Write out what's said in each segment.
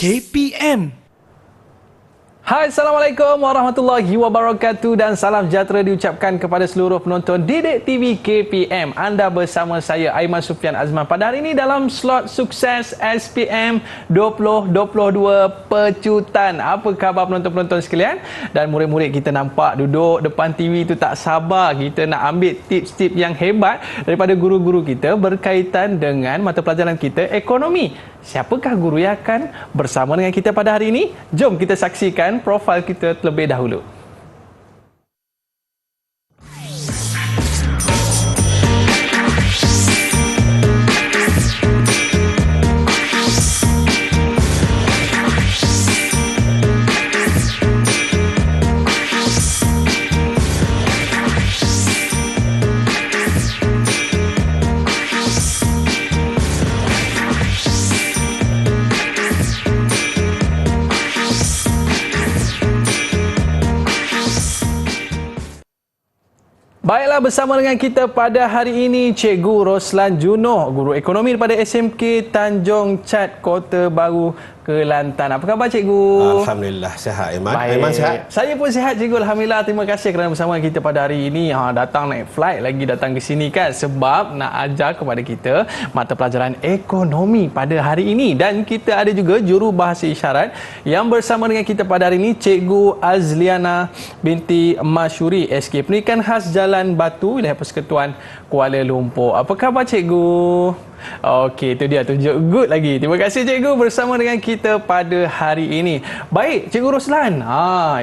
KPM. Hai, Assalamualaikum warahmatullahi wabarakatuh dan salam sejahtera diucapkan kepada seluruh penonton Didik TV KPM. Anda bersama saya Aiman Sufian Azman pada hari ini dalam slot sukses SPM 2022 Pecutan. Apa khabar penonton-penonton sekalian? Dan murid-murid kita nampak duduk depan TV itu tak sabar kita nak ambil tips-tips yang hebat daripada guru-guru kita berkaitan dengan mata pelajaran kita ekonomi. Siapakah guru yang akan bersama dengan kita pada hari ini? Jom kita saksikan profil kita terlebih dahulu. Baiklah, bersama dengan kita pada hari ini Cikgu Roslan Junoh, guru ekonomi daripada SMK Tanjung Chat, Kota Baru, Kelantan. Apa khabar Cikgu? Alhamdulillah, sihat Aiman. Baik. Aiman sihat? Saya pun sihat Cikgu, Alhamdulillah. Terima kasih kerana bersama kita pada hari ini. Datang naik flight lagi datang ke sini kan, sebab nak ajar kepada kita mata pelajaran ekonomi pada hari ini. Dan kita ada juga juru bahasa isyarat yang bersama dengan kita pada hari ini Cikgu Azliana binti Masyuri, SK Pendidikan Khas Jalan Batu, Wilayah Persekutuan Kuala Lumpur. Apa khabar Cikgu? Okey, itu dia, tunjuk good lagi. Terima kasih Cikgu bersama dengan kita pada hari ini. Baik, Cikgu Roslan.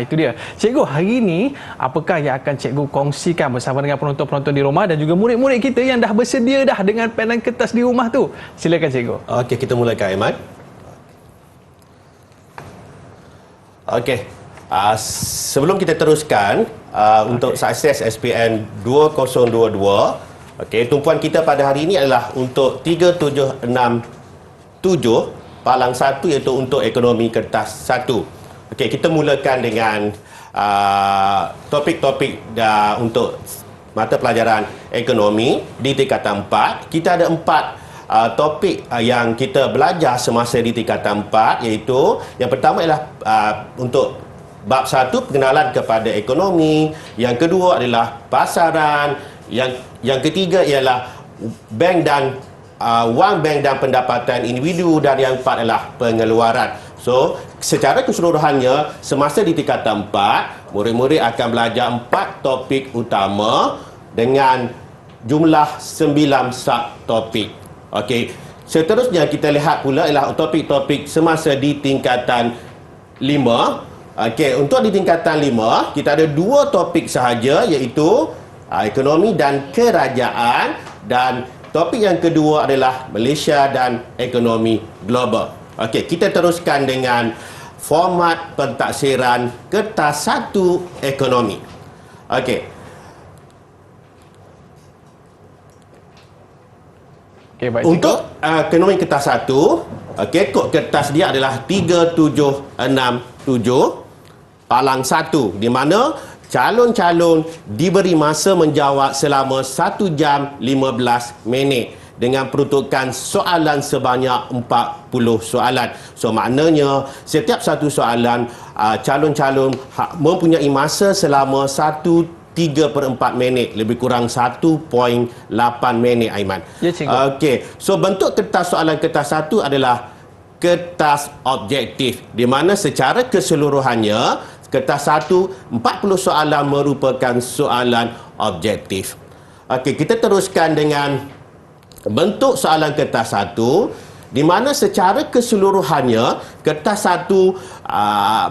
Itu dia. Cikgu, hari ini apakah yang akan Cikgu kongsikan bersama dengan penonton-penonton di rumah dan juga murid-murid kita yang dah bersedia dah dengan pen dan kertas di rumah tu? Silakan Cikgu. Okey, kita mulakan Aiman. Okey. Sebelum kita teruskan untuk sukses SPM 2022, okey, tumpuan kita pada hari ini adalah untuk 3767 palang 1, iaitu untuk ekonomi kertas 1. Okey, kita mulakan dengan topik-topik untuk mata pelajaran ekonomi di tingkatan 4. Kita ada 4 topik yang kita belajar semasa di tingkatan 4, iaitu yang pertama ialah untuk bab 1, pengenalan kepada ekonomi. Yang kedua adalah pasaran. Yang ketiga ialah bank dan wang bank dan pendapatan individu, dan yang keempat adalah pengeluaran. So, secara keseluruhannya semasa di tingkatan 4, murid-murid akan belajar 4 topik utama dengan jumlah 9 subtopik. Okey. Seterusnya kita lihat pula ialah topik-topik semasa di tingkatan 5. Okey, untuk di tingkatan 5 kita ada 2 topik sahaja, iaitu ekonomi dan kerajaan, dan topik yang kedua adalah Malaysia dan ekonomi global. Okey, kita teruskan dengan format pentaksiran kertas 1 ekonomi. Okey. Okay, baik, untuk ekonomi kertas 1, okey, kod kertas dia adalah 3767 palang 1, di mana calon-calon diberi masa menjawab selama 1 jam 15 minit dengan peruntukan soalan sebanyak 40 soalan. So, maknanya setiap satu soalan calon-calon mempunyai masa selama 1/3 minit, lebih kurang 1.8 minit Aiman. Ya, Cikgu. Okey, so bentuk kertas soalan kertas 1 adalah kertas objektif, di mana secara keseluruhannya kertas 1, 40 soalan merupakan soalan objektif. Okey, kita teruskan dengan bentuk soalan kertas 1, di mana secara keseluruhannya kertas 1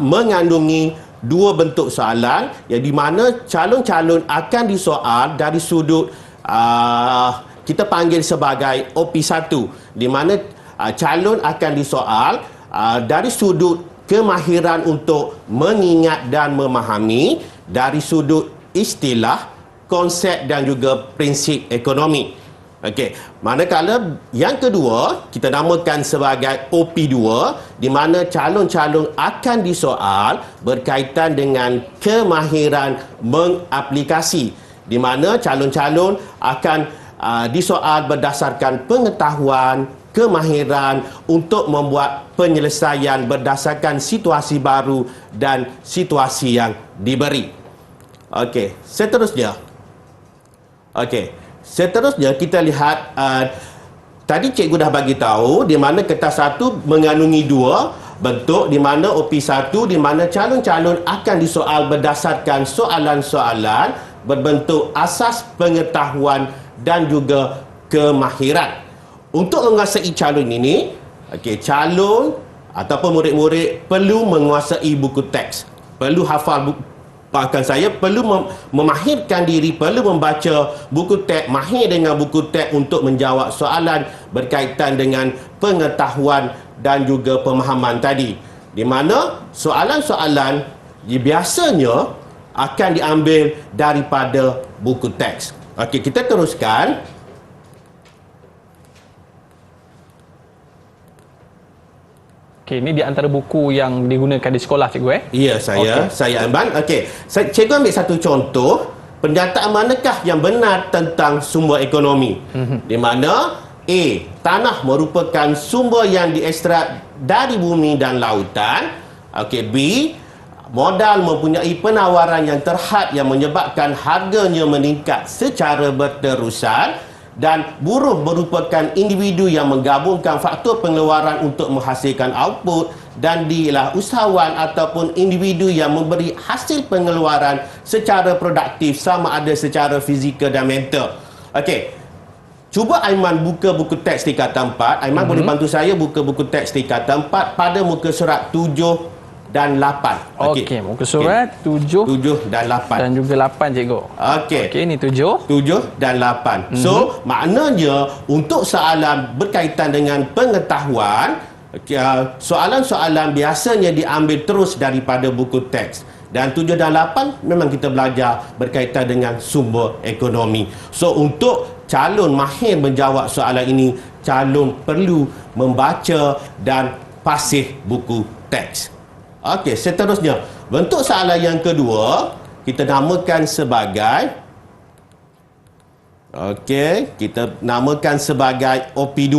mengandungi 2 bentuk soalan, yang di mana calon-calon akan disoal dari sudut kita panggil sebagai OP1, di mana calon akan disoal dari sudut kemahiran untuk mengingat dan memahami, dari sudut istilah, konsep dan juga prinsip ekonomi. Okey, manakala yang kedua kita namakan sebagai OP2, di mana calon-calon akan disoal berkaitan dengan kemahiran mengaplikasi, di mana calon-calon akan disoal berdasarkan pengetahuan, kemahiran untuk membuat penyelesaian berdasarkan situasi baru dan situasi yang diberi. Okey, seterusnya. Seterusnya kita lihat tadi cikgu dah bagi tahu di mana kertas satu mengandungi dua bentuk, di mana OP1 di mana calon-calon akan disoal berdasarkan soalan-soalan berbentuk asas pengetahuan dan juga kemahiran. Untuk menguasai calon ini, calon ataupun murid-murid perlu menguasai buku teks, perlu hafal bahkan saya perlu memahirkan diri, perlu membaca buku teks, mahir dengan buku teks untuk menjawab soalan berkaitan dengan pengetahuan dan juga pemahaman tadi. Di mana soalan-soalan biasanya akan diambil daripada buku teks. Okey, kita teruskan. Okey, ini di antara buku yang digunakan di sekolah, cikgu Ya, saya Aiman. Okey, cikgu ambil satu contoh pernyataan manakah yang benar tentang sumber ekonomi. Di mana A, tanah merupakan sumber yang diekstrak dari bumi dan lautan. Okey, B, modal mempunyai penawaran yang terhad yang menyebabkan harganya meningkat secara berterusan. Dan buruh merupakan individu yang menggabungkan faktor pengeluaran untuk menghasilkan output, dan dialah usahawan ataupun individu yang memberi hasil pengeluaran secara produktif sama ada secara fizikal dan mental. Okey, cuba Aiman buka buku teks tingkatan 4. Aiman boleh bantu saya buka buku teks tingkatan 4 pada muka surat 7 dan 8. Okey, muka surat 7 dan 8. dan juga 8, cikgu. Okey, ini 7 dan 8. So, maknanya untuk soalan berkaitan dengan pengetahuan, soalan-soalan biasanya diambil terus daripada buku teks. Dan 7 dan 8 memang kita belajar berkaitan dengan sumber ekonomi. So, untuk calon mahir menjawab soalan ini, calon perlu membaca dan fasih buku teks. Okey, seterusnya, bentuk soalan yang kedua kita namakan sebagai OP2.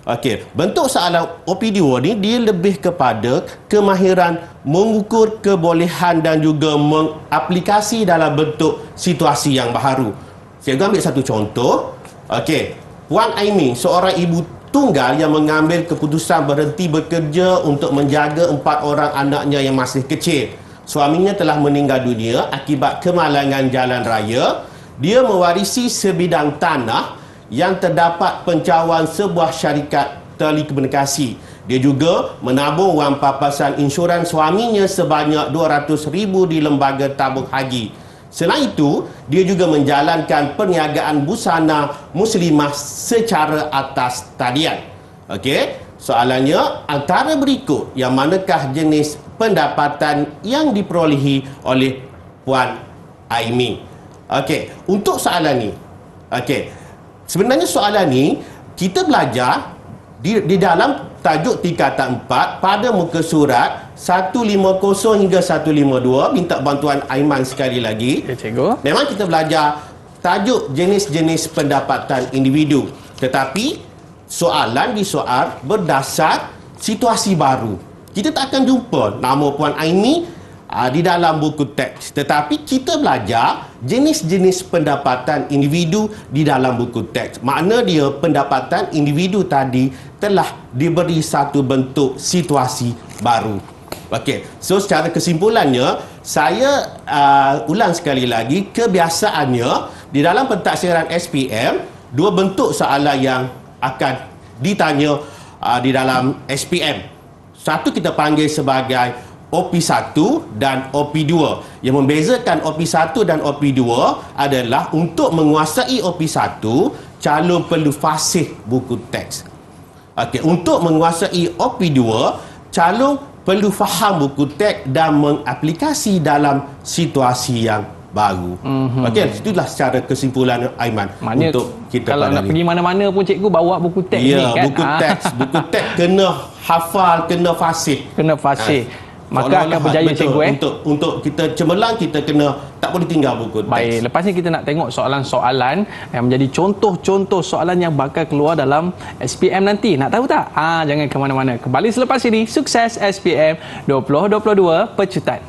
Okey, bentuk soalan OP2 ni dia lebih kepada kemahiran mengukur kebolehan dan juga mengaplikasi dalam bentuk situasi yang baru. Saya ambil satu contoh. Okey, Puan Aimi, seorang ibu tunggal yang mengambil keputusan berhenti bekerja untuk menjaga 4 orang anaknya yang masih kecil. Suaminya telah meninggal dunia akibat kemalangan jalan raya. Dia mewarisi sebidang tanah yang terdapat pencawan sebuah syarikat telekomunikasi. Dia juga menabung wang papasan insurans suaminya sebanyak 200,000 di lembaga tabung haji. Selain itu, dia juga menjalankan perniagaan busana muslimah secara atas talian. Okey, soalannya antara berikut yang manakah jenis pendapatan yang diperolehi oleh Puan Aimi? Okey, untuk soalan ni. Okey, sebenarnya soalan ni kita belajar di dalam tajuk tingkatan 4 pada muka surat 150 hingga 152. Minta bantuan Aiman sekali lagi. Ya, cikgu. Memang kita belajar tajuk jenis-jenis pendapatan individu, tetapi soalan disoal berdasar situasi baru. Kita tak akan jumpa nama Puan Aimi di dalam buku teks, tetapi kita belajar jenis-jenis pendapatan individu di dalam buku teks. Makna dia pendapatan individu tadi telah diberi satu bentuk situasi baru. Okey, so secara kesimpulannya, saya ulang sekali lagi, kebiasaannya di dalam pentaksiran SPM, dua bentuk soalan yang akan ditanya di dalam SPM. Satu kita panggil sebagai OP1 dan OP2. Yang membezakan OP1 dan OP2 adalah untuk menguasai OP1, calon perlu fasih buku teks. Okey, untuk menguasai OP2, calon perlu faham buku teks dan mengaplikasi dalam situasi yang baru. Okey, itulah secara kesimpulan Aiman. Maknanya untuk kita kalau nak pergi mana-mana pun cikgu bawa buku teks ni kan. Buku teks kena hafal, kena fasih. Kena fasih. maka Seolah-olah akan berjaya, betul, cikgu. Untuk kita cemerlang, kita kena tak boleh tinggal buku teks. Baik, lepas ni kita nak tengok soalan-soalan yang menjadi contoh-contoh soalan yang bakal keluar dalam SPM nanti. Nak tahu tak? Jangan ke mana-mana. Kembali selepas ini, sukses SPM 2022 Pecutan.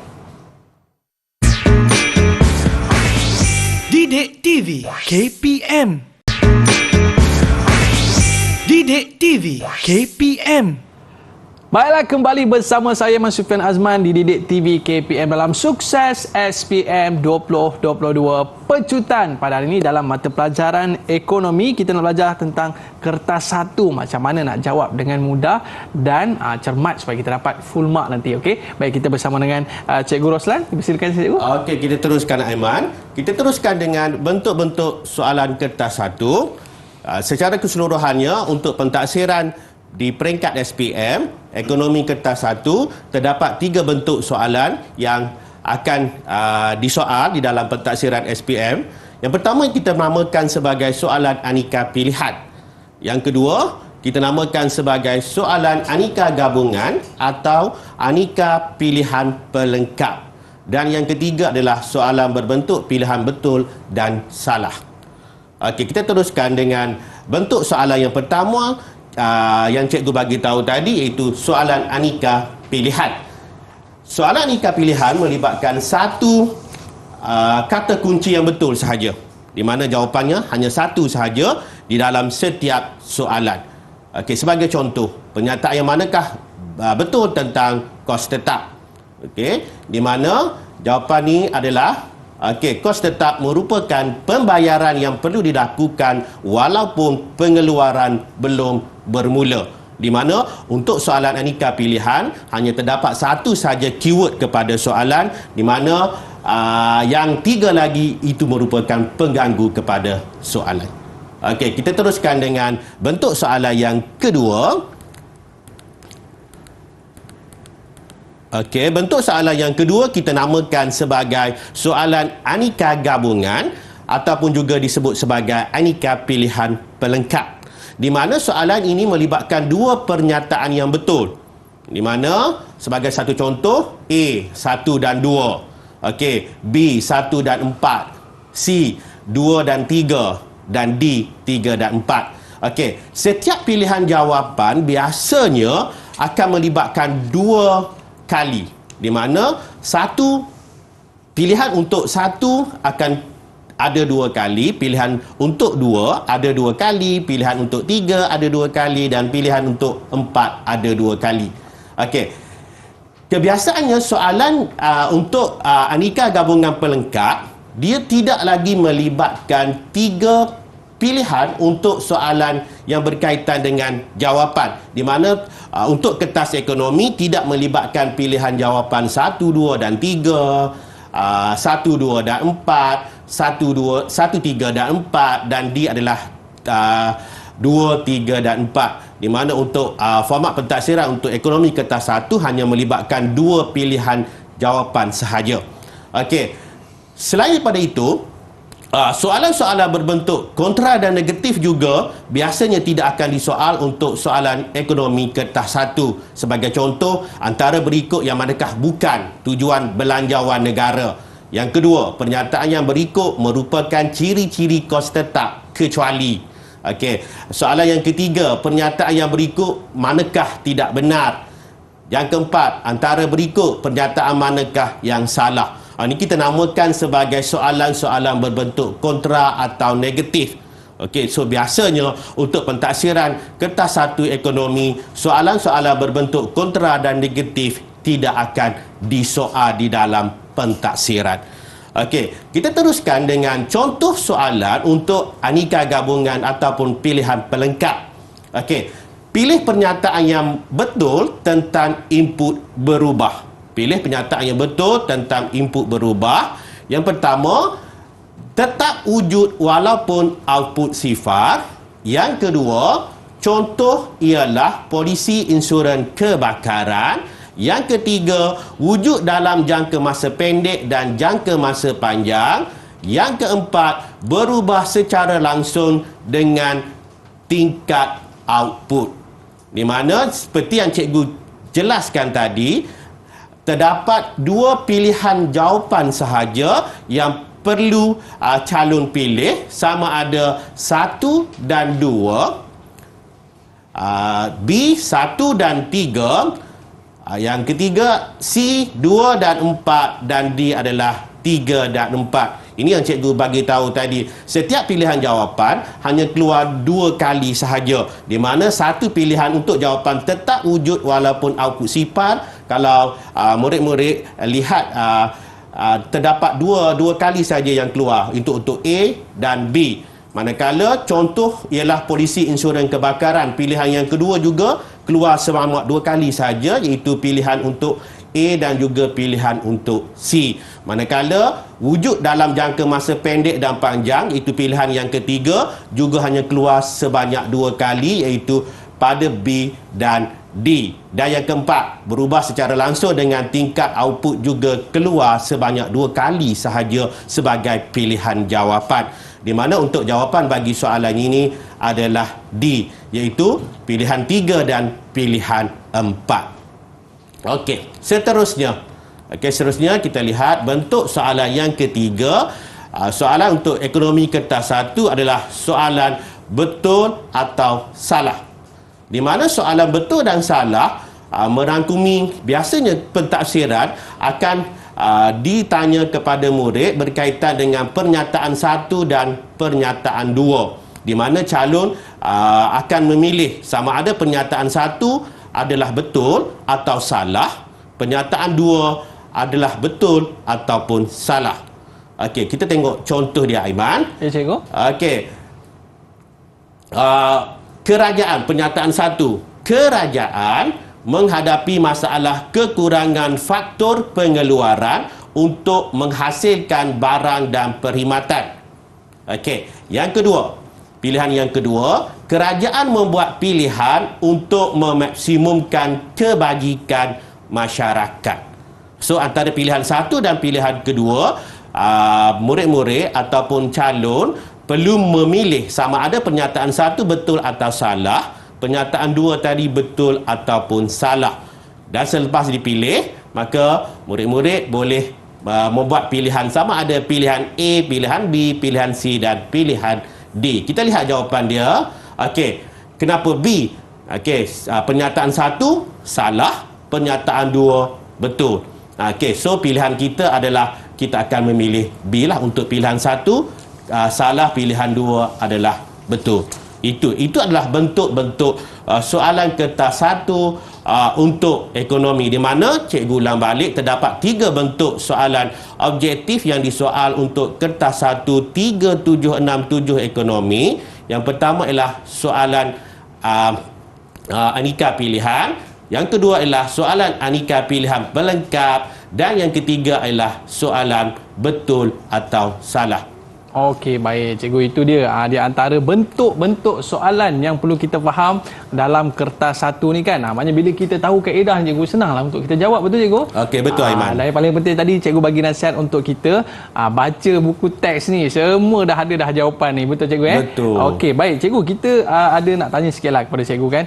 Didik TV KPM. Didik TV KPM. Baiklah, kembali bersama saya Mas Sufian Azman di Didik TV KPM dalam Sukses SPM 2022 Pecutan. Pada hari ini dalam mata pelajaran ekonomi, kita nak belajar tentang kertas satu, macam mana nak jawab dengan mudah dan cermat supaya kita dapat full mark nanti. Okey, baik, kita bersama dengan Cikgu Roslan. Silakan Cikgu. Okey, kita teruskan, Aiman. Kita teruskan dengan bentuk-bentuk soalan kertas satu. Secara keseluruhannya untuk pentaksiran di peringkat SPM, ekonomi kertas 1, terdapat 3 bentuk soalan yang akan disoal di dalam pentaksiran SPM. Yang pertama kita namakan sebagai soalan aneka pilihan. Yang kedua, kita namakan sebagai soalan aneka gabungan atau aneka pilihan pelengkap. Dan yang ketiga adalah soalan berbentuk pilihan betul dan salah. Okey, kita teruskan dengan bentuk soalan yang pertama. Yang cikgu bagi tahu tadi, iaitu soalan aneka pilihan. Soalan aneka pilihan melibatkan satu kata kunci yang betul sahaja, di mana jawapannya hanya satu sahaja di dalam setiap soalan. Okey, sebagai contoh, pernyataan yang manakah betul tentang kos tetap? Okey, di mana jawapan ni adalah kos tetap merupakan pembayaran yang perlu dilakukan walaupun pengeluaran belum bermula. Di mana untuk soalan aneka pilihan hanya terdapat satu sahaja keyword kepada soalan, di mana yang 3 lagi itu merupakan pengganggu kepada soalan. Okey, kita teruskan dengan bentuk soalan yang kedua. Okey, bentuk soalan yang kedua kita namakan sebagai soalan aneka gabungan ataupun juga disebut sebagai aneka pilihan pelengkap. Di mana soalan ini melibatkan 2 pernyataan yang betul. Di mana sebagai satu contoh, A 1 dan 2. Okey, B 1 dan 4, C 2 dan 3 dan D 3 dan 4. Okey, setiap pilihan jawapan biasanya akan melibatkan 2 kali, di mana satu pilihan untuk satu akan ada 2 kali, pilihan untuk 2 ada 2 kali, pilihan untuk 3 ada 2 kali dan pilihan untuk 4 ada 2 kali. Okey, kebiasaannya soalan untuk aneka gabungan pelengkap, dia tidak lagi melibatkan 3 pilihan untuk soalan yang berkaitan dengan jawapan, di mana untuk kertas ekonomi tidak melibatkan pilihan jawapan 1, 2 dan 3, 1, 2 dan 4, 1, 3 dan 4 dan D adalah 2, 3 dan 4. Di mana untuk format pentaksiran untuk ekonomi kertas 1 hanya melibatkan 2 pilihan jawapan sahaja. Okey, selain daripada itu, soalan-soalan berbentuk kontra dan negatif juga biasanya tidak akan disoal untuk soalan ekonomi kertas 1. Sebagai contoh, antara berikut yang manakah bukan tujuan belanjawan negara? Yang kedua, pernyataan yang berikut merupakan ciri-ciri kos tetap kecuali. Okey, soalan yang ketiga, pernyataan yang berikut manakah tidak benar? Yang keempat, antara berikut pernyataan manakah yang salah? Ini kita namakan sebagai soalan-soalan berbentuk kontra atau negatif. Okey, so biasanya untuk pentaksiran kertas 1 ekonomi, soalan-soalan berbentuk kontra dan negatif tidak akan disoal di dalam pentaksiran. Okey, kita teruskan dengan contoh soalan untuk aneka gabungan ataupun pilihan pelengkap. Okey, pilih pernyataan yang betul tentang input berubah. Pilih pernyataan yang betul tentang input berubah. Yang pertama, tetap wujud walaupun output sifar. Yang kedua, contoh ialah polisi insurans kebakaran. Yang ketiga, wujud dalam jangka masa pendek dan jangka masa panjang. Yang keempat, berubah secara langsung dengan tingkat output. Di mana seperti yang cikgu jelaskan tadi, terdapat 2 pilihan jawapan sahaja yang perlu calon pilih, sama ada 1 dan 2, B 1 dan 3, yang ketiga C 2 dan 4, dan D adalah 3 dan 4. Ini yang cikgu bagi tahu tadi. Setiap pilihan jawapan hanya keluar 2 kali sahaja, di mana satu pilihan untuk jawapan tetap wujud walaupun output sifar. Kalau murid-murid lihat terdapat dua kali saja yang keluar untuk A dan B. Manakala contoh ialah polisi insurans kebakaran, pilihan yang kedua juga keluar sebanyak 2 kali saja, iaitu pilihan untuk A dan juga pilihan untuk C. Manakala wujud dalam jangka masa pendek dan panjang, itu pilihan yang ketiga juga hanya keluar sebanyak 2 kali, iaitu pada B dan D. Dan yang keempat, berubah secara langsung dengan tingkat output juga keluar sebanyak 2 kali sahaja sebagai pilihan jawapan. Di mana untuk jawapan bagi soalan ini adalah D, iaitu pilihan 3 dan pilihan 4. Okey, seterusnya kita lihat bentuk soalan yang ketiga. Soalan untuk ekonomi kertas 1 adalah soalan betul atau salah. Di mana soalan betul dan salah merangkumi, biasanya pentafsiran akan ditanya kepada murid berkaitan dengan pernyataan 1 dan pernyataan 2, di mana calon akan memilih sama ada pernyataan 1 adalah betul atau salah, pernyataan 2 adalah betul ataupun salah. Okey, kita tengok contoh dia, Aiman. Ya, cikgu. Okey. Kerajaan, pernyataan 1. Kerajaan menghadapi masalah kekurangan faktor pengeluaran untuk menghasilkan barang dan perkhidmatan. Okey, yang kedua, pilihan yang kedua, kerajaan membuat pilihan untuk memaksimumkan kebajikan masyarakat. So antara pilihan 1 dan pilihan kedua, murid-murid ataupun calon perlu memilih sama ada pernyataan 1 betul atau salah, pernyataan 2 tadi betul ataupun salah. Dan selepas dipilih, maka murid-murid boleh membuat pilihan sama ada pilihan A, pilihan B, pilihan C dan pilihan D. Kita lihat jawapan dia. Okey, kenapa B? Okey, pernyataan 1 salah, pernyataan 2 betul. Okey, so pilihan kita adalah kita akan memilih B lah untuk pilihan 1, salah, pilihan 2 adalah betul. Itu adalah bentuk-bentuk soalan kertas 1 untuk ekonomi, di mana cikgu ulang balik terdapat 3 bentuk soalan objektif yang disoal untuk kertas 1 3767 ekonomi. Yang pertama ialah soalan aneka pilihan, yang kedua ialah soalan aneka pilihan pelengkap, dan yang ketiga ialah soalan betul atau salah. Okey, baik cikgu, itu dia di antara bentuk-bentuk soalan yang perlu kita faham dalam kertas 1 ni kan. Maknanya bila kita tahu kaedah, cikgu senanglah untuk kita jawab, betul cikgu? Okey, betul Aiman. Dan yang paling penting tadi cikgu bagi nasihat untuk kita baca buku teks ni, semua dah ada dah jawapan ni, betul cikgu Betul. Okey, baik cikgu, kita ada nak tanya sikitlah kepada cikgu kan.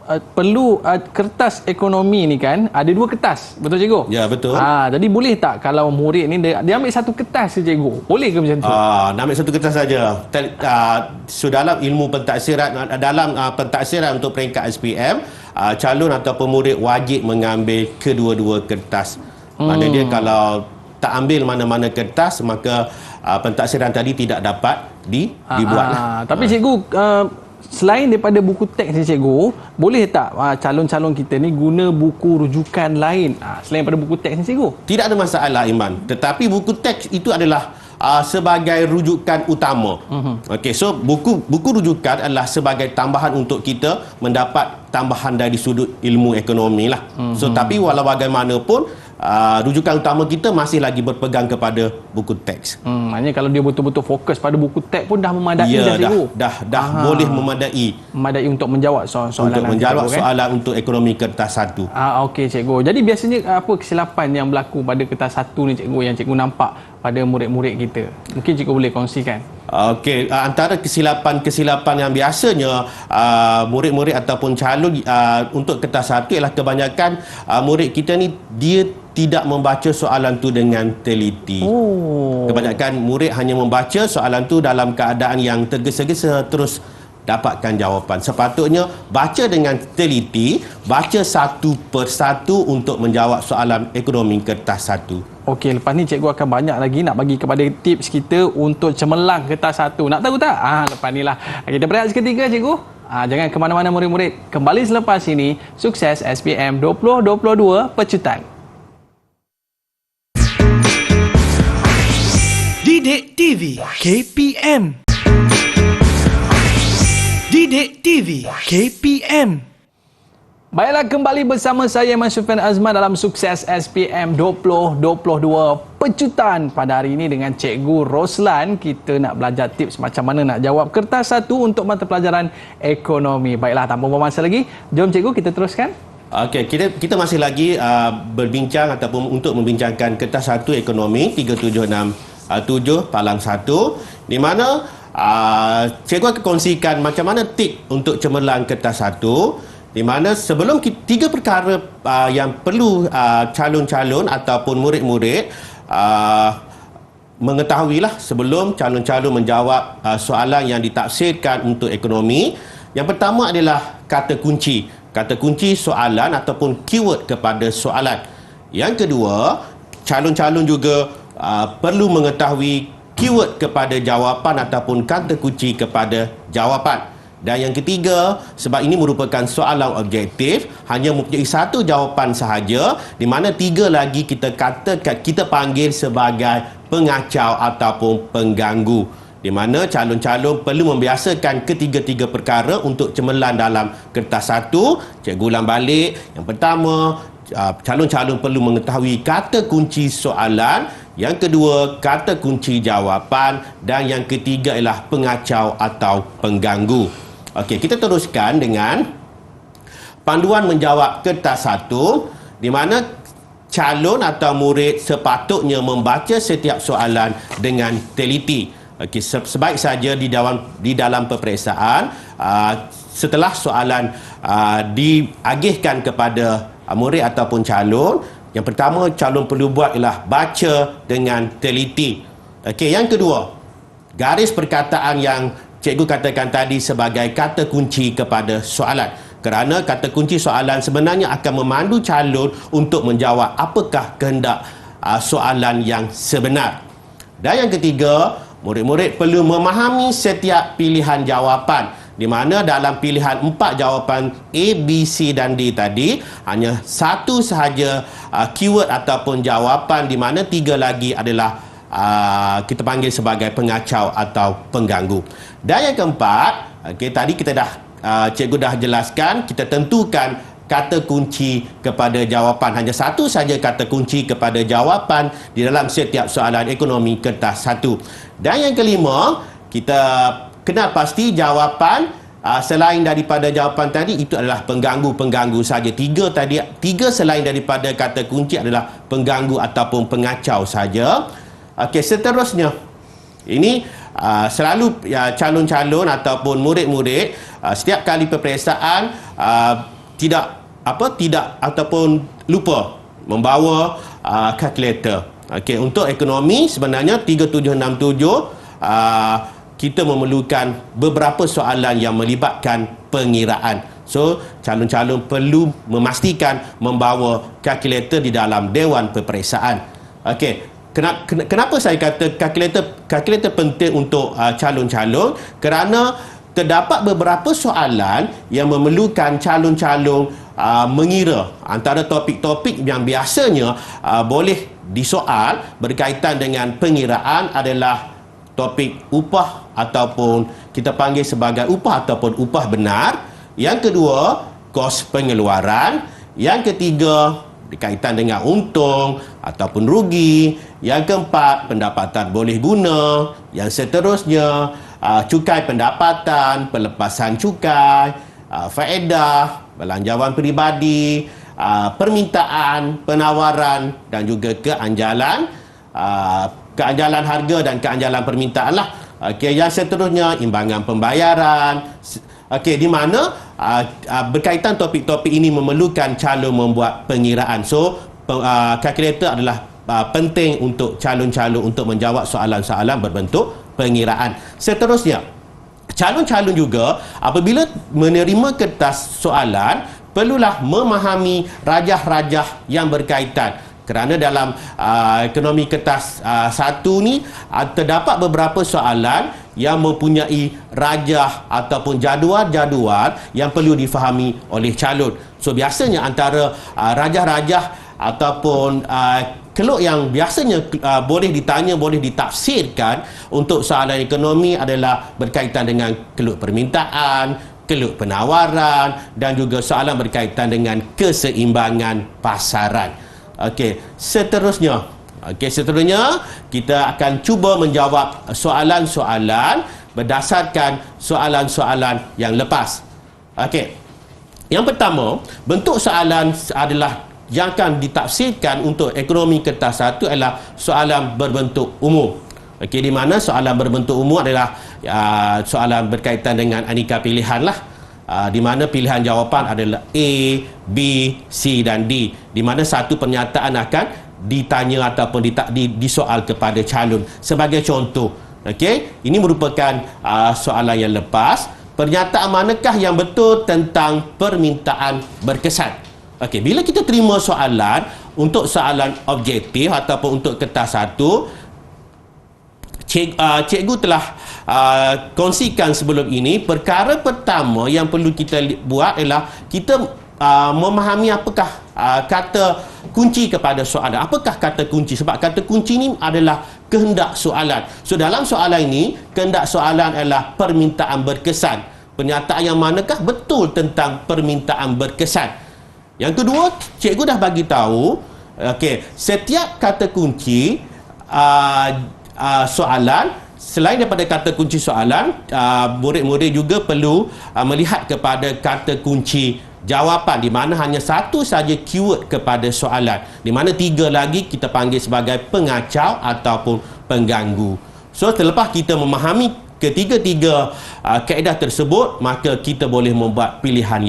Perlu kertas ekonomi ni kan ada 2 kertas, betul cikgu? Ya, betul. Jadi boleh tak kalau murid ni dia ambil 1 kertas je cikgu? Boleh ke macam tu? Nak ambil 1 kertas saja. So dalam ilmu pentaksiran, dalam pentaksiran untuk peringkat SPM, calon atau pemurid wajib mengambil kedua-dua kertas. Maknanya dia kalau tak ambil mana-mana kertas, maka pentaksiran tadi tidak dapat dibuat. Tapi cikgu, selain daripada buku teks ni cikgu, boleh tak calon-calon kita ni guna buku rujukan lain selain daripada buku teks ni cikgu? Tidak ada masalah Iman. Tetapi buku teks itu adalah sebagai rujukan utama. Okey, so buku rujukan adalah sebagai tambahan untuk kita mendapat tambahan dari sudut ilmu ekonomi lah. So tapi walau bagaimanapun rujukan utama kita masih lagi berpegang kepada buku teks. Maknanya kalau dia betul-betul fokus pada buku teks pun dah memadai ya, dah cikgu. Dah boleh memadai. Memadai untuk menjawab soalan untuk menjawab cikgu, soalan kan? Untuk ekonomi kertas 1. Okey cikgu. Jadi biasanya apa kesilapan yang berlaku pada kertas 1 ni cikgu, yang cikgu nampak pada murid-murid kita? Mungkin cikgu boleh kongsikan. Okey, antara kesilapan yang biasanya murid-murid ataupun calon untuk kertas satu ialah kebanyakan murid kita ni dia tidak membaca soalan tu dengan teliti. Kebanyakan murid hanya membaca soalan tu dalam keadaan yang tergesa-gesa terus dapatkan jawapan. Sepatutnya baca dengan teliti, baca satu persatu untuk menjawab soalan ekonomi kertas satu. Okey, lepas ni cikgu akan banyak lagi nak bagi kepada tips kita untuk cemerlang kertas satu. Nak tahu tak? Lepas ni lah. Kita berehat seketika cikgu. Jangan ke mana-mana murid-murid. Kembali selepas ini, sukses SPM 2022 Pecutan. Didik TV KPM. Didik TV KPM. Baiklah, kembali bersama saya Iman Syufyan Azman dalam Sukses SPM 2022 Pecutan. Pada hari ini dengan Cikgu Roslan, kita nak belajar tips macam mana nak jawab kertas satu untuk mata pelajaran ekonomi. Baiklah, tanpa buang masa lagi, jom Cikgu kita teruskan. Okey, kita masih lagi berbincang ataupun untuk membincangkan kertas satu ekonomi 3767 palang 1, di mana cikgu akan kongsikan macam mana tip untuk cemerlang kertas satu, di mana sebelum tiga perkara yang perlu calon-calon ataupun murid-murid mengetahuilah sebelum calon-calon menjawab soalan yang ditafsirkan untuk ekonomi. Yang pertama adalah kata kunci soalan ataupun keyword kepada soalan. Yang kedua, calon-calon juga perlu mengetahui keyword kepada jawapan ataupun kata kunci kepada jawapan. Dan yang ketiga, sebab ini merupakan soalan objektif, hanya mempunyai satu jawapan sahaja, di mana tiga lagi kita panggil sebagai pengacau ataupun pengganggu. Di mana calon-calon perlu membiasakan ketiga-tiga perkara untuk cemerlang dalam kertas satu. Cikgu ulang balik. Yang pertama, calon-calon perlu mengetahui kata kunci soalan. Yang kedua, kata kunci jawapan. Dan yang ketiga ialah pengacau atau pengganggu. Okey, kita teruskan dengan panduan menjawab kertas satu, di mana calon atau murid sepatutnya membaca setiap soalan dengan teliti. Okey, sebaik saja di dalam peperiksaan, setelah soalan diagihkan kepada murid ataupun calon, yang pertama calon perlu buat ialah baca dengan teliti. Okey, yang kedua, garis perkataan yang cikgu katakan tadi sebagai kata kunci kepada soalan. Kerana kata kunci soalan sebenarnya akan memandu calon untuk menjawab apakah kehendak soalan yang sebenar. Dan yang ketiga, murid-murid perlu memahami setiap pilihan jawapan, di mana dalam pilihan 4 jawapan A, B, C dan D tadi, hanya satu sahaja keyword ataupun jawapan, di mana 3 lagi adalah kita panggil sebagai pengacau atau pengganggu. Dan yang keempat, tadi kita cikgu dah jelaskan, kita tentukan kata kunci kepada jawapan. Hanya satu saja kata kunci kepada jawapan di dalam setiap soalan ekonomi kertas satu. Dan yang kelima, kita kenal pasti jawapan selain daripada jawapan tadi itu adalah pengganggu saja. Tiga selain daripada kata kunci adalah pengganggu ataupun pengacau saja. Okey, seterusnya ini selalu calon-calon ataupun murid-murid setiap kali peperiksaan tidak ataupun lupa membawa kalkulator. Okey, untuk ekonomi sebenarnya 3767 kita memerlukan beberapa soalan yang melibatkan pengiraan. So, calon-calon perlu memastikan membawa kalkulator di dalam dewan peperiksaan. Okey, kenapa saya kata kalkulator penting untuk calon-calon? Kerana terdapat beberapa soalan yang memerlukan calon-calon mengira antara topik-topik yang biasanya boleh disoal berkaitan dengan pengiraan adalah topik upah ataupun kita panggil sebagai upah ataupun upah benar. Yang kedua, kos pengeluaran. Yang ketiga, berkaitan dengan untung ataupun rugi. Yang keempat, pendapatan boleh guna. Yang seterusnya, cukai pendapatan, pelepasan cukai, faedah, belanjawan peribadi, permintaan, penawaran dan juga keanjalan harga dan keanjalan permintaan lah. Okey, yang seterusnya imbangan pembayaran. Okey, di mana berkaitan topik-topik ini memerlukan calon membuat pengiraan. So, kalkulator adalah penting untuk calon-calon untuk menjawab soalan-soalan berbentuk pengiraan. Seterusnya, calon-calon juga apabila menerima kertas soalan perlulah memahami rajah-rajah yang berkaitan. Kerana dalam ekonomi kertas 1 ni terdapat beberapa soalan yang mempunyai rajah ataupun jadual-jadual yang perlu difahami oleh calon. So biasanya antara rajah-rajah ataupun keluk yang biasanya boleh ditanya, boleh ditafsirkan untuk soalan ekonomi adalah berkaitan dengan keluk permintaan, keluk penawaran dan juga soalan berkaitan dengan keseimbangan pasaran. Okey, seterusnya kita akan cuba menjawab soalan-soalan berdasarkan soalan-soalan yang lepas. Okey. Yang pertama, bentuk soalan adalah yang akan ditafsirkan untuk ekonomi kertas 1 adalah soalan berbentuk umum. Okey, di mana soalan berbentuk umum adalah soalan berkaitan dengan aneka pilihan lah. Di mana pilihan jawapan adalah A, B, C dan D. Di mana satu pernyataan akan ditanya ataupun disoal kepada calon. Sebagai contoh, okey, ini merupakan soalan yang lepas. Pernyataan manakah yang betul tentang permintaan berkesan? Okey, bila kita terima soalan untuk soalan objektif ataupun untuk kertas 1, cikgu telah kongsikan sebelum ini. Perkara pertama yang perlu kita buat ialah kita memahami apakah kata kunci kepada soalan. Apakah kata kunci? Sebab kata kunci ni adalah kehendak soalan. So dalam soalan ini, kehendak soalan adalah permintaan berkesan. Pernyataan yang manakah betul tentang permintaan berkesan? Yang kedua, cikgu dah bagi tahu, okey, setiap kata kunci soalan, selain daripada kata kunci soalan, murid-murid juga perlu melihat kepada kata kunci jawapan, di mana hanya satu saja keyword kepada soalan, di mana 3 lagi kita panggil sebagai pengacau ataupun pengganggu. So selepas kita memahami ketiga-tiga kaedah tersebut, maka kita boleh membuat pilihan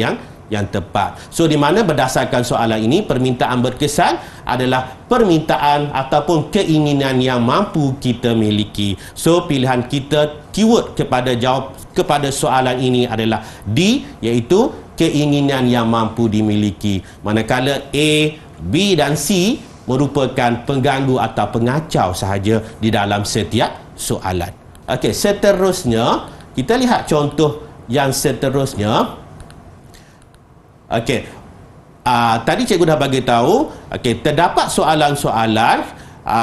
yang tepat. So di mana berdasarkan soalan ini, permintaan berkesan adalah permintaan ataupun keinginan yang mampu kita miliki. So pilihan kita, keyword kepada soalan ini adalah D, iaitu keinginan yang mampu dimiliki. Manakala A, B dan C merupakan pengganggu atau pengacau sahaja di dalam setiap soalan. Okey, seterusnya kita lihat contoh yang seterusnya. Okey, tadi cikgu dah bagi tahu, okey, terdapat soalan-soalan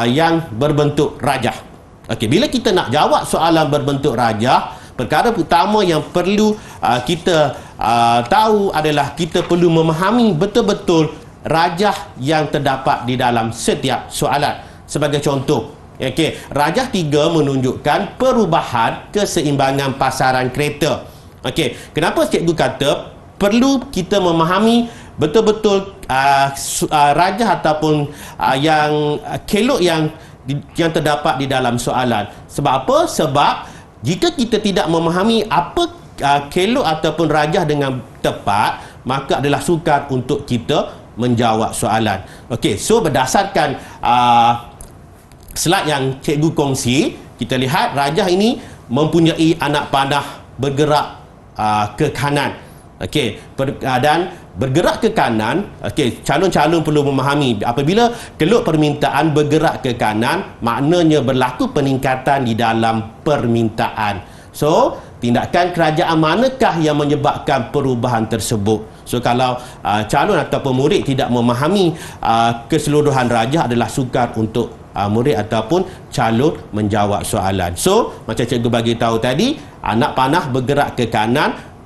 yang berbentuk rajah. Okey, bila kita nak jawab soalan berbentuk rajah, perkara pertama yang perlu kita tahu adalah kita perlu memahami betul-betul rajah yang terdapat di dalam setiap soalan. Sebagai contoh, okey, rajah 3 menunjukkan perubahan keseimbangan pasaran kereta. Okey, kenapa cikgu kata perlu kita memahami betul-betul rajah ataupun yang kelok yang terdapat di dalam soalan. Sebab apa? Sebab jika kita tidak memahami apa kelok ataupun rajah dengan tepat, maka adalah sukar untuk kita menjawab soalan. Okey, so berdasarkan slide yang cikgu kongsi, kita lihat rajah ini mempunyai anak panah bergerak ke kanan. Okey, dan bergerak ke kanan, okey, calon-calon perlu memahami apabila keluk permintaan bergerak ke kanan, maknanya berlaku peningkatan di dalam permintaan. So, tindakan kerajaan manakah yang menyebabkan perubahan tersebut? So, kalau calon ataupun murid tidak memahami keseluruhan rajah, adalah sukar untuk murid ataupun calon menjawab soalan. So, macam cikgu bagi tahu tadi, anak panah bergerak ke kanan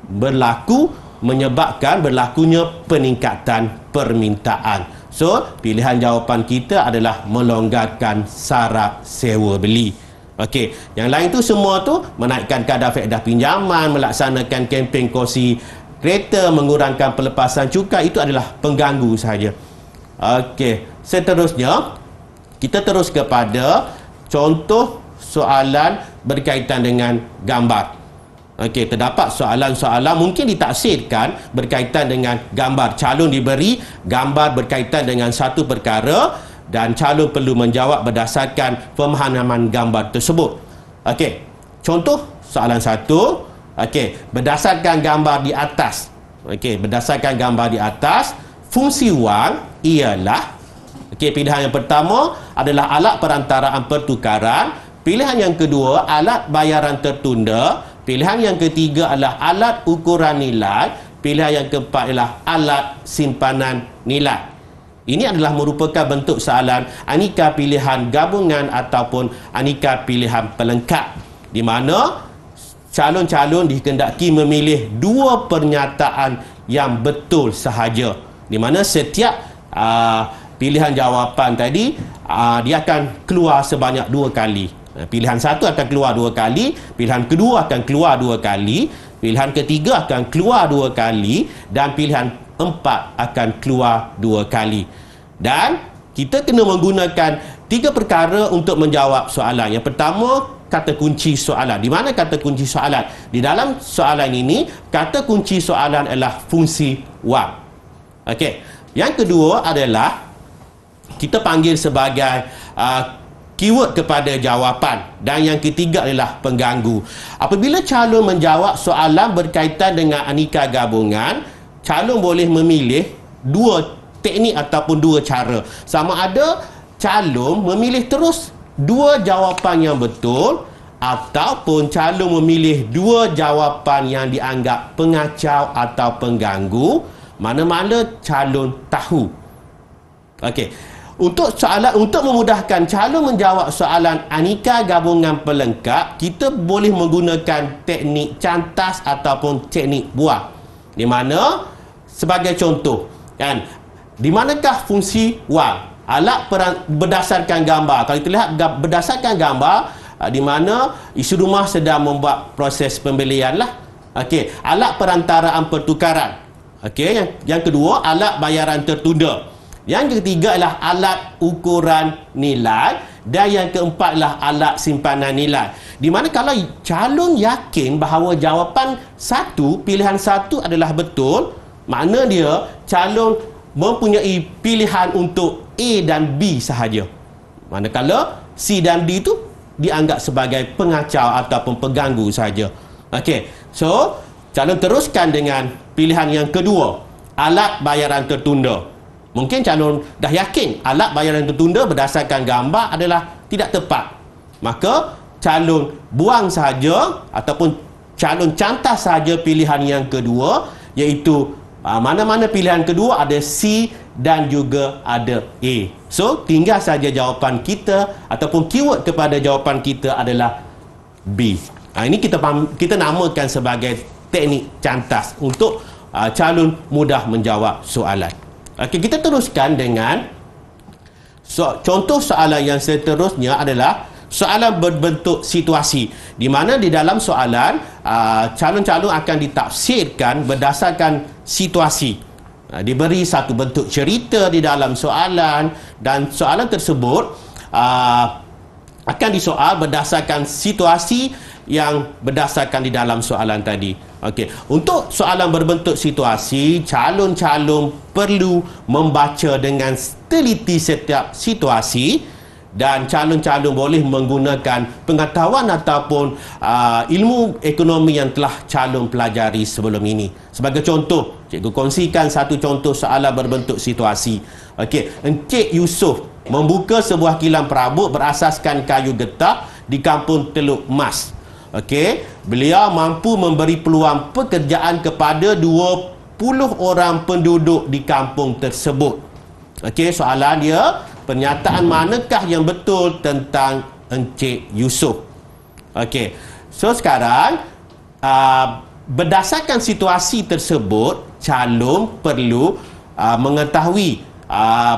menyebabkan berlakunya peningkatan permintaan. So, pilihan jawapan kita adalah melonggarkan syarat sewa beli. Okey, yang lain tu semua tu menaikkan kadar faedah pinjaman, melaksanakan kempen kongsi kereta, mengurangkan pelepasan cukai, itu adalah pengganggu sahaja. Okey, seterusnya kita terus kepada contoh soalan berkaitan dengan gambar. Okey, terdapat soalan-soalan mungkin ditaksirkan berkaitan dengan gambar. Calon diberi gambar berkaitan dengan satu perkara dan calon perlu menjawab berdasarkan pemahaman gambar tersebut. Okey, contoh soalan 1. Okey, berdasarkan gambar di atas. Okey, berdasarkan gambar di atas, fungsi wang ialah, okey, pilihan yang pertama adalah alat perantaraan pertukaran, pilihan yang kedua alat bayaran tertunda, pilihan yang ketiga adalah alat ukuran nilai, pilihan yang keempat adalah alat simpanan nilai. Ini adalah merupakan bentuk soalan aneka pilihan gabungan ataupun aneka pilihan pelengkap, di mana calon-calon dikehendaki memilih dua pernyataan yang betul sahaja, di mana setiap pilihan jawapan tadi dia akan keluar sebanyak 2 kali. Pilihan 1 akan keluar 2 kali, pilihan kedua akan keluar 2 kali, pilihan ketiga akan keluar 2 kali, dan pilihan 4 akan keluar 2 kali. Dan kita kena menggunakan 3 perkara untuk menjawab soalan. Yang pertama, kata kunci soalan. Di mana kata kunci soalan? Di dalam soalan ini, kata kunci soalan adalah fungsi wang. Okey. Yang kedua adalah kita panggil sebagai keyword kepada jawapan, dan yang ketiga adalah pengganggu. Apabila calon menjawab soalan berkaitan dengan aneka gabungan, calon boleh memilih 2 teknik ataupun 2 cara. Sama ada calon memilih terus 2 jawapan yang betul, ataupun calon memilih 2 jawapan yang dianggap pengacau atau pengganggu, mana-mana calon tahu. Okey. Untuk memudahkan calon menjawab soalan aneka gabungan pelengkap, kita boleh menggunakan teknik cantas ataupun teknik buang. Di mana sebagai contoh, kan, di manakah fungsi wang? Berdasarkan gambar. Kalau kita lihat berdasarkan gambar, di mana isi rumah sedang membuat proses pembelian lah. Okey, alat perantaraan pertukaran. Okey, yang kedua alat bayaran tertunda. Yang ketiga adalah alat ukuran nilai, dan yang keempat adalah alat simpanan nilai. Di mana kalau calon yakin bahawa jawapan pilihan 1 adalah betul, makna dia calon mempunyai pilihan untuk A dan B sahaja. Manakala C dan D itu dianggap sebagai pengacau ataupun pengganggu sahaja. Okey. So, calon teruskan dengan pilihan yang kedua, alat bayaran tertunda. Mungkin calon dah yakin alat bayaran tertunda berdasarkan gambar adalah tidak tepat. Maka calon buang sahaja ataupun calon cantas sahaja pilihan yang kedua, iaitu mana-mana pilihan kedua ada C dan juga ada A. So, tinggal saja jawapan kita ataupun keyword kepada jawapan kita adalah B. Ini kita namakan sebagai teknik cantas untuk calon mudah menjawab soalan. Okey, kita teruskan dengan contoh soalan yang seterusnya adalah soalan berbentuk situasi, di mana di dalam soalan calon-calon akan ditafsirkan berdasarkan situasi. Diberi satu bentuk cerita di dalam soalan, dan soalan tersebut akan disoal berdasarkan situasi yang berdasarkan di dalam soalan tadi. Okey, untuk soalan berbentuk situasi, calon-calon perlu membaca dengan teliti setiap situasi, dan calon-calon boleh menggunakan pengetahuan ataupun ilmu ekonomi yang telah calon pelajari sebelum ini. Sebagai contoh, cikgu kongsikan satu contoh soalan berbentuk situasi. Okey, Encik Yusof membuka sebuah kilang perabot berasaskan kayu getah di kampung Teluk Mas. Okey, beliau mampu memberi peluang pekerjaan kepada 20 orang penduduk di kampung tersebut. Okey, soalan dia, pernyataan manakah yang betul tentang Encik Yusof? Okey, so sekarang berdasarkan situasi tersebut, calon perlu mengetahui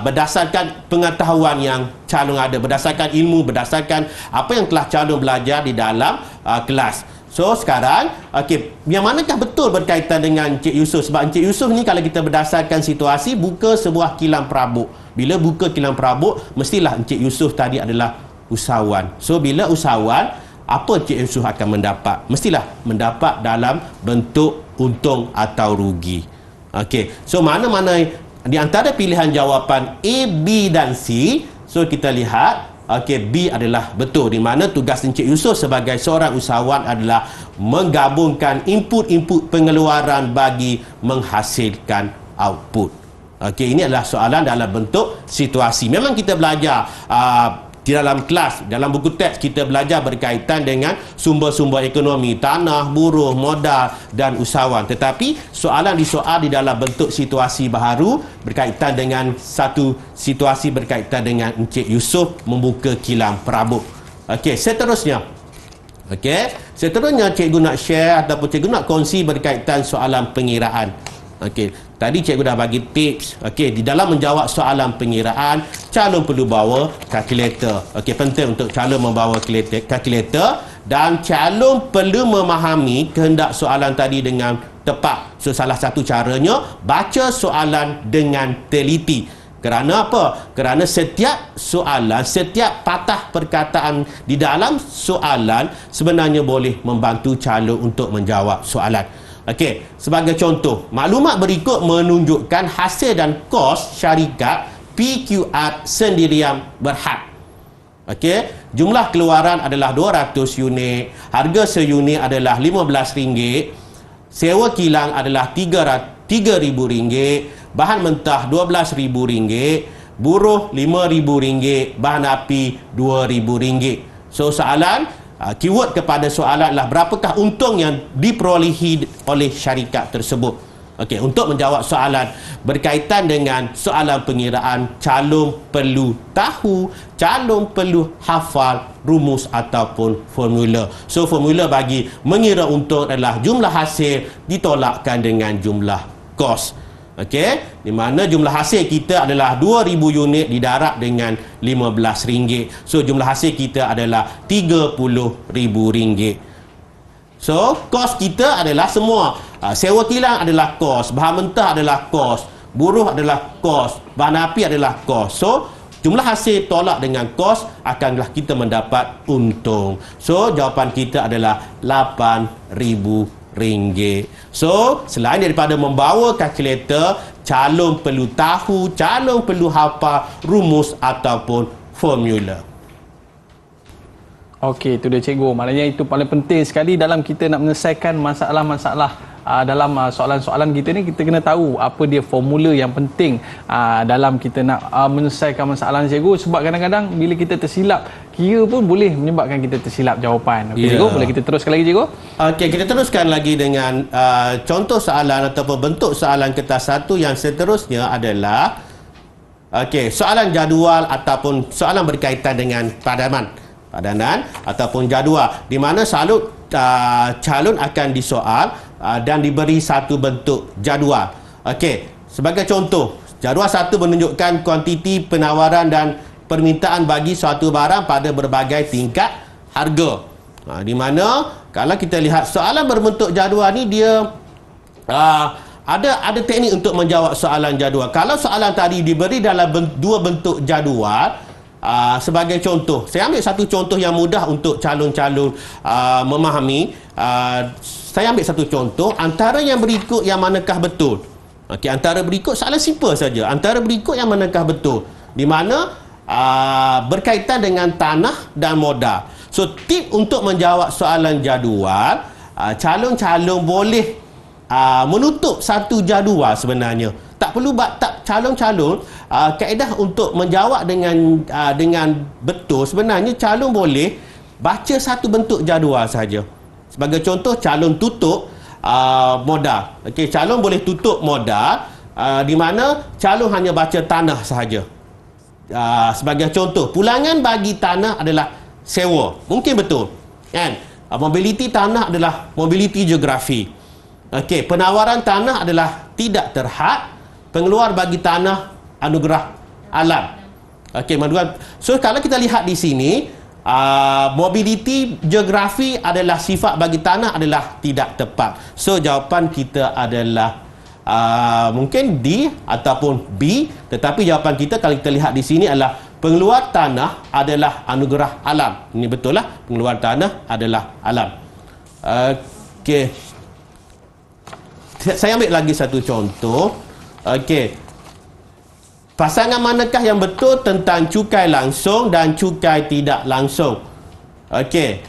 berdasarkan pengetahuan yang calon ada, berdasarkan ilmu, berdasarkan apa yang telah calon belajar di dalam kelas. So sekarang, okey, yang manakah betul berkaitan dengan Encik Yusof? Sebab Encik Yusof ni kalau kita berdasarkan situasi buka sebuah kilang perabot. Bila buka kilang perabot, mestilah Encik Yusof tadi adalah usahawan. So bila usahawan, apa Encik Yusof akan mendapat? Mestilah mendapat dalam bentuk untung atau rugi. Okey, so mana-mana di antara pilihan jawapan A, B dan C, so kita lihat okey, B adalah betul, di mana tugas Encik Yusof sebagai seorang usahawan adalah menggabungkan input-input pengeluaran bagi menghasilkan output. Okey, ini adalah soalan dalam bentuk situasi. Memang kita belajar di dalam kelas, dalam buku teks kita belajar berkaitan dengan sumber-sumber ekonomi, tanah, buruh, modal dan usahawan. Tetapi soalan disoal di dalam bentuk situasi baharu berkaitan dengan satu situasi berkaitan dengan Encik Yusof membuka kilang perabot. Okey, seterusnya. Okey, seterusnya cikgu nak share ataupun cikgu nak kongsi berkaitan soalan pengiraan. Okey, tadi cikgu dah bagi tips. Okey, di dalam menjawab soalan pengiraan, calon perlu bawa kalkulator. Okey, penting untuk calon membawa kalkulator dan calon perlu memahami kehendak soalan tadi dengan tepat. So, salah satu caranya baca soalan dengan teliti. Kerana apa? Kerana setiap soalan, setiap patah perkataan di dalam soalan sebenarnya boleh membantu calon untuk menjawab soalan. Okey, sebagai contoh, maklumat berikut menunjukkan hasil dan kos syarikat PQR sendirian berhad. Okey, jumlah keluaran adalah 200 unit, harga seunit adalah RM15, sewa kilang adalah RM3,000, bahan mentah RM12,000, buruh RM5,000, bahan api RM2,000. So soalan keyword kepada soalan adalah berapakah untung yang diperolehi oleh syarikat tersebut. Okey, untuk menjawab soalan berkaitan dengan soalan pengiraan, calon perlu tahu, calon perlu hafal rumus ataupun formula. So formula bagi mengira untung adalah jumlah hasil ditolakkan dengan jumlah kos. Okey, di mana jumlah hasil kita adalah 2000 unit didarab dengan RM15. So jumlah hasil kita adalah RM30,000. So kos kita adalah semua. Sewa kilang adalah kos, bahan mentah adalah kos, buruh adalah kos, bahan api adalah kos. So jumlah hasil tolak dengan kos, akanlah kita mendapat untung. So jawapan kita adalah RM8,000. So, selain daripada membawa kalkulator, calon perlu tahu, calon perlu hafal rumus ataupun formula. Okey, itu dia cikgu. Maknanya itu paling penting sekali dalam kita nak menyelesaikan masalah-masalah dalam soalan-soalan kita ni, kita kena tahu apa dia formula yang penting dalam kita nak menyelesaikan masalah cikgu. Sebab kadang-kadang bila kita tersilap, kira pun boleh menyebabkan kita tersilap jawapan. Okey, cikgu, boleh kita teruskan lagi cikgu? Okey, kita teruskan lagi dengan contoh soalan ataupun bentuk soalan kertas satu yang seterusnya adalah soalan jadual ataupun soalan berkaitan dengan padanan ataupun jadual, di mana calon akan disoal dan diberi satu bentuk jadual. Okey, sebagai contoh, jadual satu menunjukkan kuantiti penawaran dan permintaan bagi suatu barang pada berbagai tingkat harga. Di mana kalau kita lihat soalan berbentuk jadual ni, dia ada teknik untuk menjawab soalan jadual. Kalau soalan tadi diberi dalam dua bentuk jadual, sebagai contoh, saya ambil satu contoh yang mudah untuk calon-calon memahami. Saya ambil satu contoh, antara yang berikut yang manakah betul? Okey, antara berikut soalan simple saja. Antara berikut yang manakah betul? Di mana berkaitan dengan tanah dan modal. So tip untuk menjawab soalan jadual, calon-calon boleh menutup satu jadual sebenarnya. Tak perlu calon-calon kaedah untuk menjawab dengan betul. Sebenarnya calon boleh baca satu bentuk jadual saja. Sebagai contoh, calon tutup modal. Okey, calon boleh tutup modal di mana calon hanya baca tanah sahaja. Sebagai contoh, pulangan bagi tanah adalah sewa. Mungkin betul, kan? Mobiliti tanah adalah mobiliti geografi. Okey, penawaran tanah adalah tidak terhad. Pengeluar bagi tanah anugerah alam. Okey, so kalau kita lihat di sini, mobiliti geografi adalah sifat bagi tanah adalah tidak tepat. So jawapan kita adalah mungkin D ataupun B, tetapi jawapan kita kalau kita lihat di sini adalah pengeluar tanah adalah anugerah alam. Ini betul lah, pengeluar tanah adalah alam. Okey. Saya ambil lagi satu contoh. Okey. Pasangan manakah yang betul tentang cukai langsung dan cukai tidak langsung? Okey.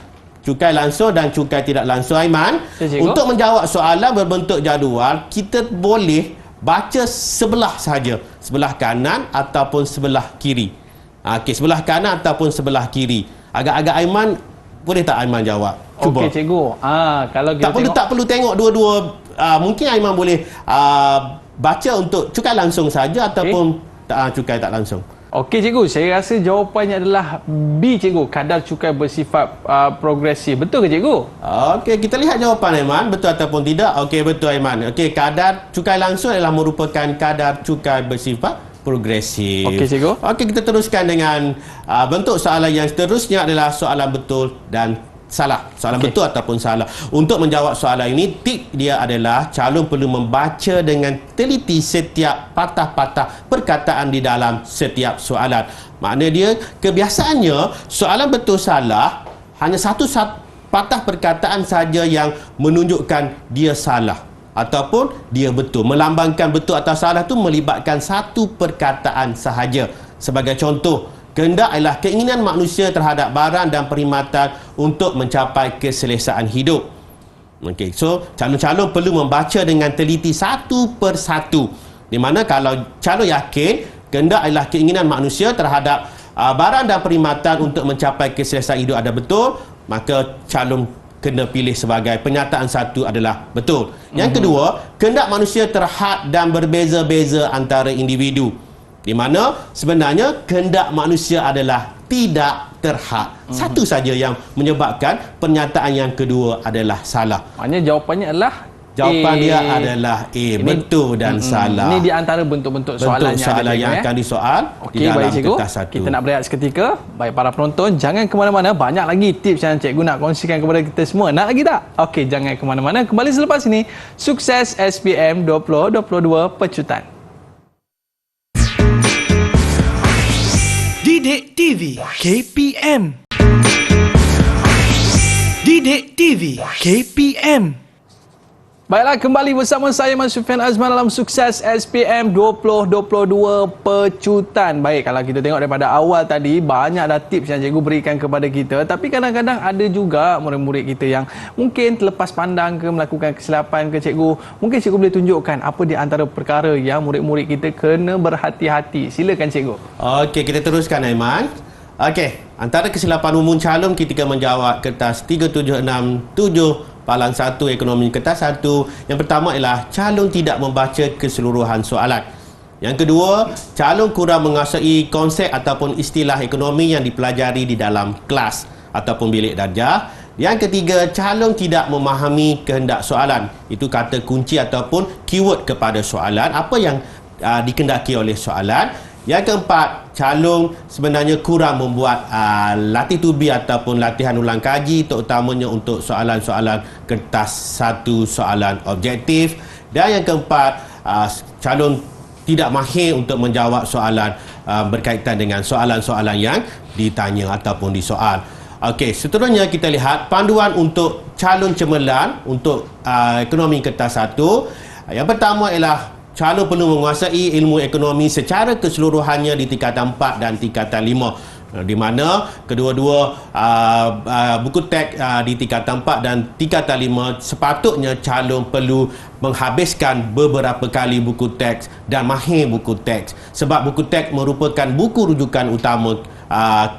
Cukai langsung dan cukai tidak langsung, Aiman. Untuk menjawab soalan berbentuk jadual, kita boleh baca sebelah sahaja, sebelah kanan ataupun sebelah kiri. Okey, sebelah kanan ataupun sebelah kiri. Agak-agak Aiman, boleh tak Aiman jawab? Cuba. Okey cikgu. Kalau kita tak perlu tengok dua-dua. Mungkin Aiman boleh baca untuk cukai langsung saja ataupun cukai tak langsung. Okey cikgu, saya rasa jawapannya adalah B cikgu, kadar cukai bersifat progresif. Betul ke cikgu? Okey, kita lihat jawapan Aiman, betul ataupun tidak. Okey, betul Aiman. Okey, kadar cukai langsung adalah merupakan kadar cukai bersifat progresif. Okey cikgu. Okey, kita teruskan dengan bentuk soalan yang seterusnya adalah soalan betul dan salah. Soalan betul ataupun salah. Untuk menjawab soalan ini, tip dia adalah calon perlu membaca dengan teliti setiap patah-patah perkataan di dalam setiap soalan. Makna dia, kebiasaannya soalan betul salah hanya satu patah perkataan saja yang menunjukkan dia salah ataupun dia betul. Melambangkan betul atau salah tu melibatkan satu perkataan sahaja. Sebagai contoh, kehendak adalah keinginan manusia terhadap barang dan perkhidmatan untuk mencapai keselesaan hidup. Okey, so calon-calon perlu membaca dengan teliti satu persatu. Di mana kalau calon yakin kehendak adalah keinginan manusia terhadap barang dan perkhidmatan untuk mencapai keselesaan hidup ada betul, maka calon kena pilih sebagai penyataan satu adalah betul. Yang kedua, kehendak manusia terhad dan berbeza-beza antara individu. Di mana sebenarnya kehendak manusia adalah tidak terhad. Satu saja yang menyebabkan pernyataan yang kedua adalah salah. Maknanya jawapannya adalah Jawapan dia adalah A. Betul dan salah. Ini di antara bentuk-bentuk soalan yang akan disoal di dalam kertas satu. Kita nak berehat seketika. Baik para penonton, jangan ke mana-mana. Banyak lagi tips yang cikgu nak kongsikan kepada kita semua. Nak lagi tak? Okey, jangan ke mana-mana. Kembali selepas ini. Sukses SPM 2022 Pecutan. Didik TV KPM. Didik TV KPM. Baiklah, kembali bersama saya Mas Sufian Azman dalam Sukses SPM 2022 Pecutan. Baik, kalau kita tengok daripada awal tadi, banyak dah tips yang cikgu berikan kepada kita. Tapi kadang-kadang ada juga murid-murid kita yang mungkin terlepas pandang ke melakukan kesilapan ke cikgu. Mungkin cikgu boleh tunjukkan apa di antara perkara yang murid-murid kita kena berhati-hati. Silakan cikgu. Okey, kita teruskan Aiman. Okey, antara kesilapan umum calon ketika menjawab kertas 3767 Palang 1 ekonomi kertas 1. Yang pertama ialah calon tidak membaca keseluruhan soalan. Yang kedua, calon kurang menguasai konsep ataupun istilah ekonomi yang dipelajari di dalam kelas ataupun bilik darjah. Yang ketiga, calon tidak memahami kehendak soalan. Itu kata kunci ataupun keyword kepada soalan, apa yang dikehendaki oleh soalan. Yang keempat, calon sebenarnya kurang membuat latih tubi ataupun latihan ulang kaji, terutamanya untuk soalan-soalan kertas 1, soalan objektif. Dan yang keempat, calon tidak mahir untuk menjawab soalan berkaitan dengan soalan-soalan yang ditanya ataupun disoal. Okey, seterusnya kita lihat panduan untuk calon cemerlang untuk ekonomi kertas 1. Yang pertama ialah calon perlu menguasai ilmu ekonomi secara keseluruhannya di tingkatan 4 dan tingkatan 5, di mana kedua-dua buku teks di tingkatan 4 dan tingkatan 5 sepatutnya calon perlu menghabiskan beberapa kali buku teks dan mahir buku teks, sebab buku teks merupakan buku rujukan utama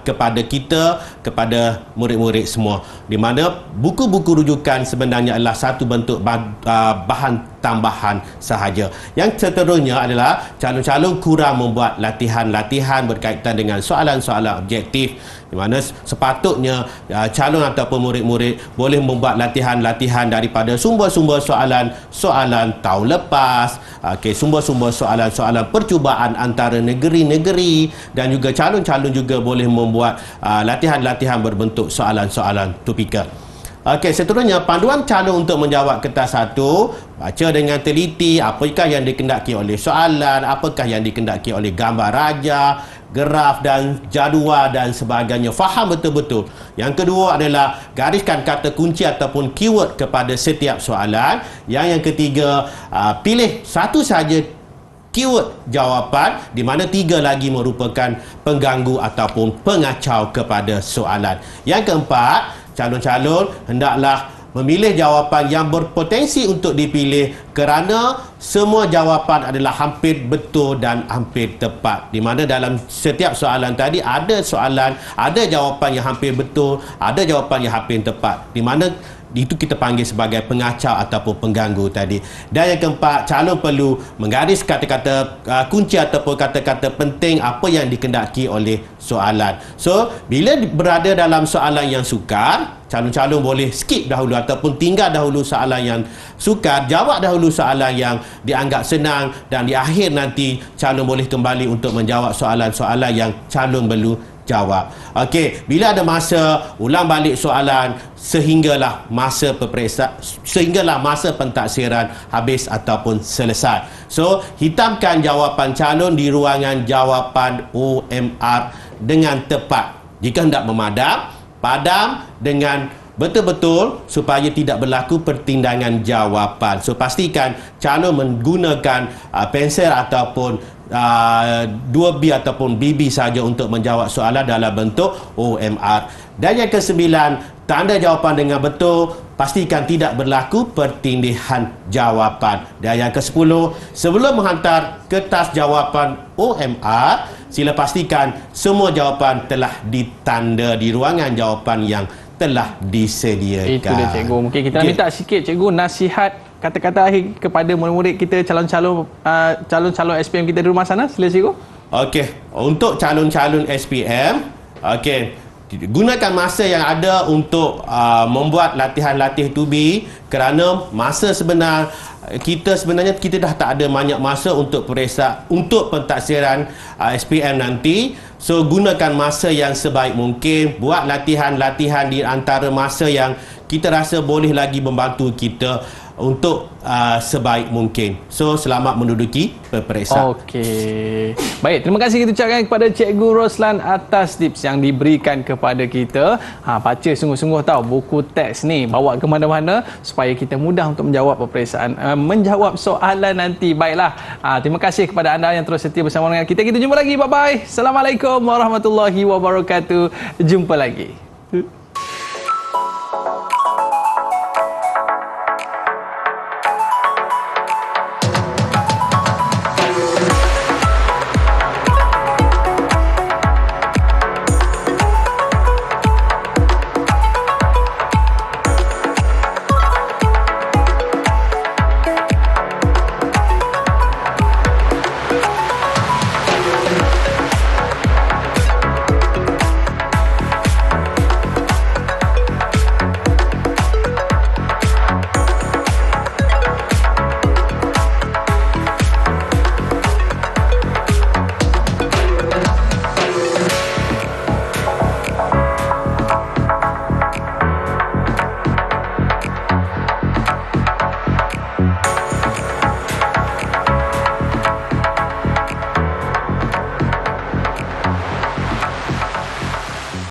kepada kita, kepada murid-murid semua, di mana buku-buku rujukan sebenarnya adalah satu bentuk bahan tambahan sahaja. Yang seterusnya adalah calon-calon kurang membuat latihan-latihan berkaitan dengan soalan-soalan objektif, di mana sepatutnya calon ataupun murid-murid boleh membuat latihan-latihan daripada sumber-sumber soalan tahun lepas, sumber-sumber soalan-soalan percubaan antara negeri-negeri, dan juga calon-calon juga boleh membuat latihan-latihan berbentuk soalan-soalan topikal. Okey, seterusnya panduan calon untuk menjawab kertas 1, baca dengan teliti apakah yang dikehendaki oleh soalan, apakah yang dikehendaki oleh gambar raja, graf dan jadual dan sebagainya. Faham betul-betul. Yang kedua adalah gariskan kata kunci ataupun keyword kepada setiap soalan. Yang ketiga, pilih satu saja keyword jawapan di mana 3 lagi merupakan pengganggu ataupun pengacau kepada soalan. Yang keempat, calon-calon hendaklah memilih jawapan yang berpotensi untuk dipilih kerana semua jawapan adalah hampir betul dan hampir tepat. Di mana dalam setiap soalan tadi ada soalan, ada jawapan yang hampir betul, ada jawapan yang hampir tepat. Di mana itu kita panggil sebagai pengacau ataupun pengganggu tadi. Dan yang keempat, calon perlu menggaris kata-kata kunci ataupun kata-kata penting apa yang dikendaki oleh soalan. So, bila berada dalam soalan yang sukar, calon-calon boleh skip dahulu ataupun tinggal dahulu soalan yang sukar, jawab dahulu soalan yang dianggap senang, dan di akhir nanti calon boleh kembali untuk menjawab soalan-soalan yang calon perlu jawab. Okey, bila ada masa, ulang balik soalan sehinggalah masa pentaksiran habis ataupun selesai. So, hitamkan jawapan calon di ruangan jawapan OMR dengan tepat. Jika hendak memadam, padam dengan betul-betul supaya tidak berlaku pertindangan jawapan. So, pastikan calon menggunakan pensel ataupun 2B ataupun BB saja untuk menjawab soalan dalam bentuk OMR. Dan yang kesembilan, tanda jawapan dengan betul, pastikan tidak berlaku pertindihan jawapan. Dan yang ke-10, sebelum menghantar kertas jawapan OMR, sila pastikan semua jawapan telah ditanda di ruangan jawapan yang telah disediakan. Itu dia cikgu. Mungkin kita nak minta sikit cikgu nasihat kata-kata akhir kepada murid-murid kita, calon-calon SPM kita di rumah sana. Sila cikgu. Okey, untuk calon-calon SPM, okey, gunakan masa yang ada untuk membuat latihan-latih 2B, kerana masa sebenarnya kita dah tak ada banyak masa untuk pentaksiran SPM nanti. So, gunakan masa yang sebaik mungkin, buat latihan-latihan di antara masa yang kita rasa boleh lagi membantu kita untuk sebaik mungkin. So, selamat menduduki peperiksaan. Okey. Baik, terima kasih kita ucapkan kepada Cikgu Roslan atas tips yang diberikan kepada kita. Baca sungguh-sungguh tahu buku teks ni, bawa ke mana-mana supaya kita mudah untuk menjawab peperiksaan, menjawab soalan nanti. Baiklah. Terima kasih kepada anda yang terus setia bersama dengan kita. Kita jumpa lagi. Bye-bye. Assalamualaikum warahmatullahi wabarakatuh. Jumpa lagi.